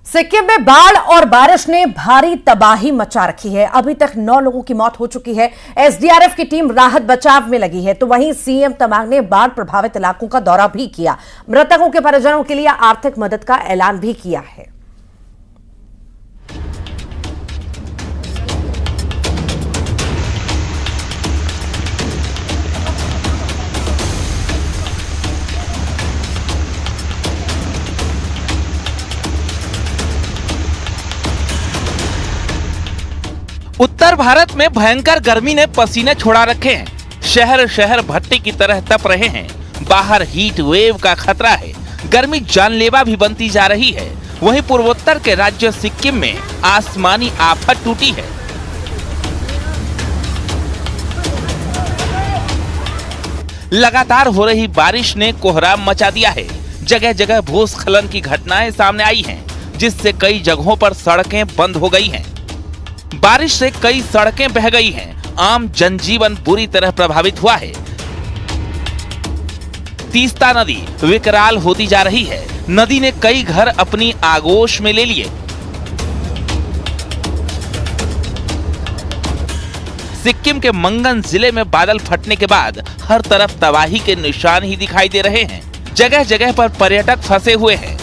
सिक्किम में बाढ़ और बारिश ने भारी तबाही मचा रखी है। अभी तक 9 लोगों की मौत हो चुकी है। एसडीआरएफ की टीम राहत बचाव में लगी है। तो वहीं सीएम तमांग ने बाढ़ प्रभावित इलाकों का दौरा भी किया। मृतकों के परिजनों के लिए आर्थिक मदद का ऐलान भी किया है। उत्तर भारत में भयंकर गर्मी ने पसीने छुड़ा रखे हैं। शहर शहर भट्टी की तरह तप रहे हैं। बाहर हीट वेव का खतरा है। गर्मी जानलेवा भी बनती जा रही है। वहीं पूर्वोत्तर के राज्य सिक्किम में आसमानी आफत टूटी है। लगातार हो रही बारिश ने कोहराम मचा दिया है। जगह जगह भूस्खलन की घटनाएं सामने आई हैं, जिससे कई जगहों पर सड़कें बंद हो गई हैं। बारिश से कई सड़कें बह गई हैं। आम जनजीवन बुरी तरह प्रभावित हुआ है। तीस्ता नदी विकराल होती जा रही है। नदी ने कई घर अपनी आगोश में ले लिए। सिक्किम के मंगन जिले में बादल फटने के बाद हर तरफ तबाही के निशान ही दिखाई दे रहे हैं। जगह जगह पर पर्यटक फंसे हुए हैं।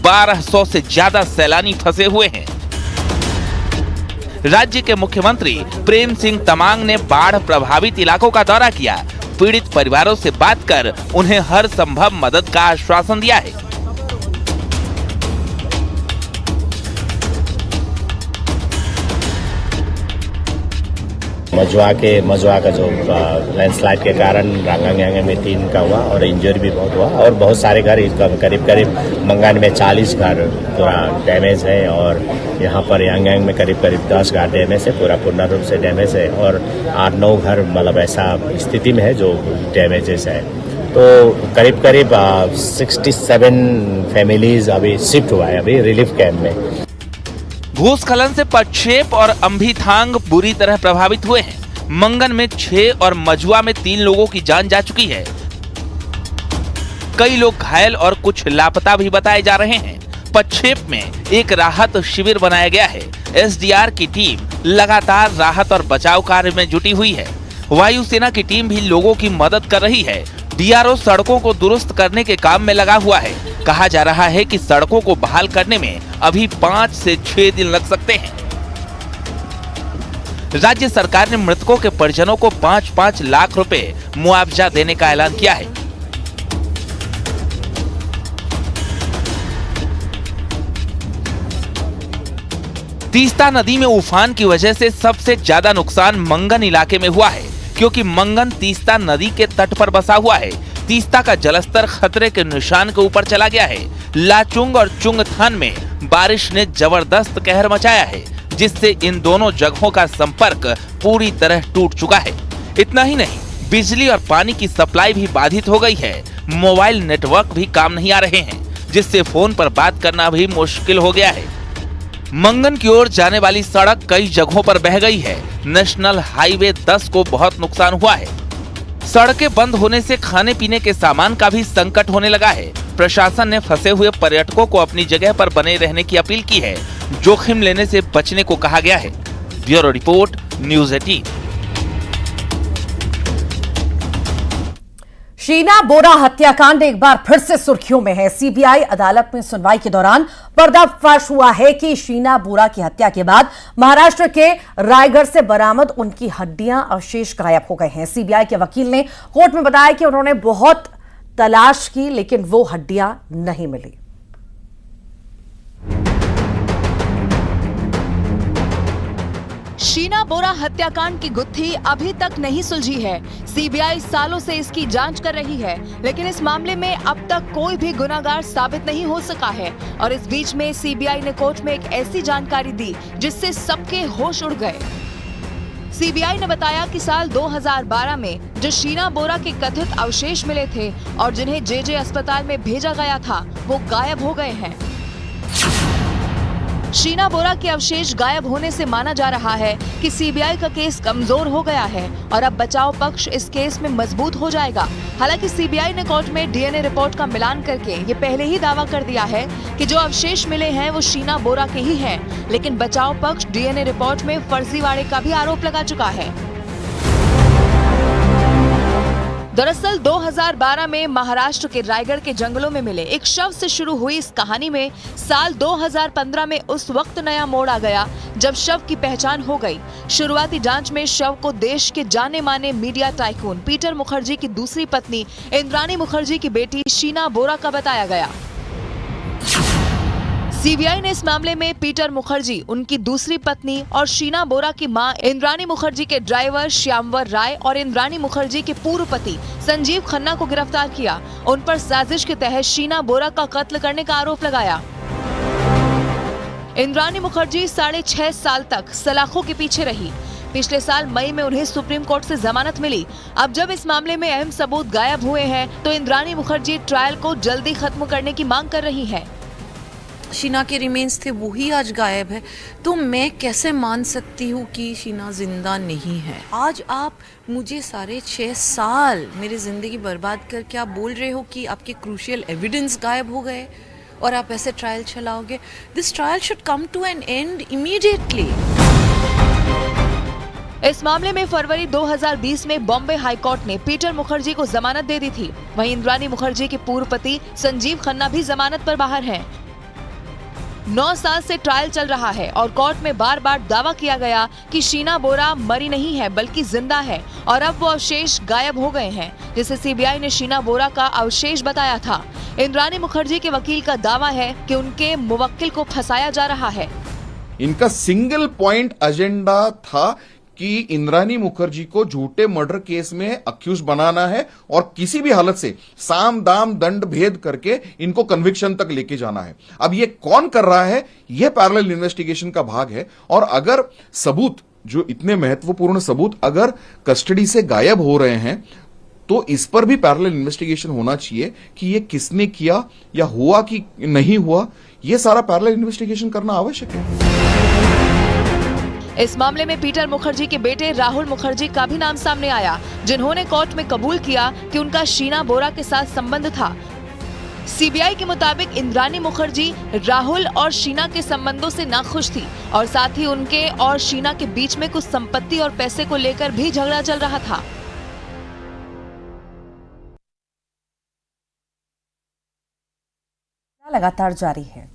1200 से ज्यादा सैलानी फंसे हुए हैं। राज्य के मुख्यमंत्री प्रेम सिंह तमांग ने बाढ़ प्रभावित इलाकों का दौरा किया। पीड़ित परिवारों से बात कर उन्हें हर संभव मदद का आश्वासन दिया है। मजुआ का जो लैंडस्लाइड के कारण रांगांग में 3 का हुआ और इंजरी भी बहुत हुआ और बहुत सारे घर करीब मंगान में 40 घर पूरा डैमेज है और यहाँ पर यांगांग में करीब 10 घर डैमेज है, पूरा पूर्ण रूप से डैमेज है और 8-9 घर मतलब ऐसा स्थिति में है जो डैमेजेस है। तो करीब 67 फैमिलीज अभी शिफ्ट हुआ है अभी रिलीफ कैंप में। भूस्खलन से पच्छेप और अंभीथांग बुरी तरह प्रभावित हुए हैं। मंगन में 6 और मजुआ में 3 लोगों की जान जा चुकी है। कई लोग घायल और कुछ लापता भी बताए जा रहे हैं। पच्छेप में एक राहत शिविर बनाया गया है। एसडीआर की टीम लगातार राहत और बचाव कार्य में जुटी हुई है। वायुसेना की टीम भी लोगों की मदद कर रही है। डीआरओ सड़कों को दुरुस्त करने के काम में लगा हुआ है। कहा जा रहा है कि सड़कों को बहाल करने में अभी 5 से 6 दिन लग सकते हैं। राज्य सरकार ने मृतकों के परिजनों को 5-5 लाख रुपए मुआवजा देने का ऐलान किया है। तीस्ता नदी में उफान की वजह से सबसे ज्यादा नुकसान मंगन इलाके में हुआ है, क्योंकि मंगन तीस्ता नदी के तट पर बसा हुआ है। तीस्ता का जलस्तर खतरे के निशान के ऊपर चला गया है। लाचुंग और चुंगथान में बारिश ने जबरदस्त कहर मचाया है, जिससे इन दोनों जगहों का संपर्क पूरी तरह टूट चुका है। इतना ही नहीं, बिजली और पानी की सप्लाई भी बाधित हो गई है। मोबाइल नेटवर्क भी काम नहीं आ रहे हैं, जिससे फोन पर बात करना भी मुश्किल हो गया है। मंगन की ओर जाने वाली सड़क कई जगहों पर बह गई है। नेशनल हाईवे 10 को बहुत नुकसान हुआ है। सड़कें बंद होने से खाने पीने के सामान का भी संकट होने लगा है। प्रशासन ने फंसे हुए पर्यटकों को अपनी जगह पर बने रहने की अपील की है। जोखिम लेने से बचने को कहा गया है। Bureau report, news 18। शीना बोरा हत्याकांड एक बार फिर से सुर्खियों में है। सीबीआई अदालत में सुनवाई के दौरान पर्दाफाश हुआ है कि शीना बोरा की हत्या के बाद महाराष्ट्र के रायगढ़ से बरामद उनकी हड्डियां अवशेष गायब हो गए हैं। सीबीआई के वकील ने कोर्ट में बताया कि उन्होंने बहुत तलाश की, लेकिन वो हड्डियां नहीं मिली। शीना बोरा हत्याकांड की गुत्थी अभी तक नहीं सुलझी है। सीबीआई सालों से इसकी जांच कर रही है, लेकिन इस मामले में अब तक कोई भी गुनाहगार साबित नहीं हो सका है। और इस बीच में सीबीआई ने कोर्ट में एक ऐसी जानकारी दी जिससे सबके होश उड़ गए। सीबीआई ने बताया कि साल 2012 में जो शीना बोरा के कथित अवशेष मिले थे और जिन्हें जेजे अस्पताल में भेजा गया था, वो गायब हो गए हैं। शीना बोरा के अवशेष गायब होने से माना जा रहा है कि सीबीआई का केस कमजोर हो गया है और अब बचाव पक्ष इस केस में मजबूत हो जाएगा। हालांकि सीबीआई ने कोर्ट में डीएनए रिपोर्ट का मिलान करके ये पहले ही दावा कर दिया है कि जो अवशेष मिले हैं वो शीना बोरा के ही हैं, लेकिन बचाव पक्ष डीएनए रिपोर्ट में फर्जीवाड़े का भी आरोप लगा चुका है। दरअसल 2012 में महाराष्ट्र के रायगढ़ के जंगलों में मिले एक शव से शुरू हुई इस कहानी में साल 2015 में उस वक्त नया मोड़ आ गया जब शव की पहचान हो गई। शुरुआती जांच में शव को देश के जाने माने मीडिया टाइकून पीटर मुखर्जी की दूसरी पत्नी इंद्राणी मुखर्जी की बेटी शीना बोरा का बताया गया। सीबीआई ने इस मामले में पीटर मुखर्जी, उनकी दूसरी पत्नी और शीना बोरा की मां इंद्राणी मुखर्जी के ड्राइवर श्यामवर राय और इंद्राणी मुखर्जी के पूर्व पति संजीव खन्ना को गिरफ्तार किया। उन पर साजिश के तहत शीना बोरा का कत्ल करने का आरोप लगाया। इंद्राणी मुखर्जी 6.5 साल तक सलाखों के पीछे रही। पिछले साल मई में उन्हें सुप्रीम कोर्ट से जमानत मिली। अब जब इस मामले में अहम सबूत गायब हुए हैं तो इंद्राणी मुखर्जी ट्रायल को जल्दी खत्म करने की मांग कर रही है। शीना के रिमेन्स थे वही आज गायब है, तो मैं कैसे मान सकती हूँ कि शीना जिंदा नहीं है। आज आप मुझे 6.5 साल मेरी ज़िंदगी बर्बाद करके आप बोल रहे हो कि आपके क्रूशियल एविडेंस गायब हो गए और आप ऐसे ट्रायल चलाओगे। This trial should come to an end immediately. इस मामले में फरवरी 2020 में बॉम्बे हाईकोर्ट ने पीटर मुखर्जी को जमानत दे दी थी। वहीं इंद्राणी मुखर्जी के पूर्व पति संजीव खन्ना भी जमानत पर बाहर हैं। 9 साल से ट्रायल चल रहा है और कोर्ट में बार बार दावा किया गया कि शीना बोरा मरी नहीं है बल्कि जिंदा है और अब वो अवशेष गायब हो गए हैं, जिसे सीबीआई ने शीना बोरा का अवशेष बताया था। इंद्राणी मुखर्जी के वकील का दावा है कि उनके मुवक्किल को फंसाया जा रहा है। इनका सिंगल पॉइंट एजेंडा था कि इंद्राणी मुखर्जी को झूठे मर्डर केस में अक्यूज बनाना है और किसी भी हालत से साम दाम दंड भेद करके इनको कन्विक्शन तक लेके जाना है। अब ये कौन कर रहा है, यह पैरेलल इन्वेस्टिगेशन का भाग है। और अगर सबूत, जो इतने महत्वपूर्ण सबूत अगर कस्टडी से गायब हो रहे हैं तो इस पर भी पैरेलल इन्वेस्टिगेशन होना चाहिए कि ये किसने किया या हुआ कि नहीं हुआ। यह सारा पैरेलल इन्वेस्टिगेशन करना आवश्यक है। इस मामले में पीटर मुखर्जी के बेटे राहुल मुखर्जी का भी नाम सामने आया, जिन्होंने कोर्ट में कबूल किया कि उनका शीना बोरा के साथ संबंध था। सीबीआई के मुताबिक इंद्राणी मुखर्जी राहुल और शीना के संबंधों से नाखुश थी और साथ ही उनके और शीना के बीच में कुछ संपत्ति और पैसे को लेकर भी झगड़ा चल रहा था। लगातार जारी है।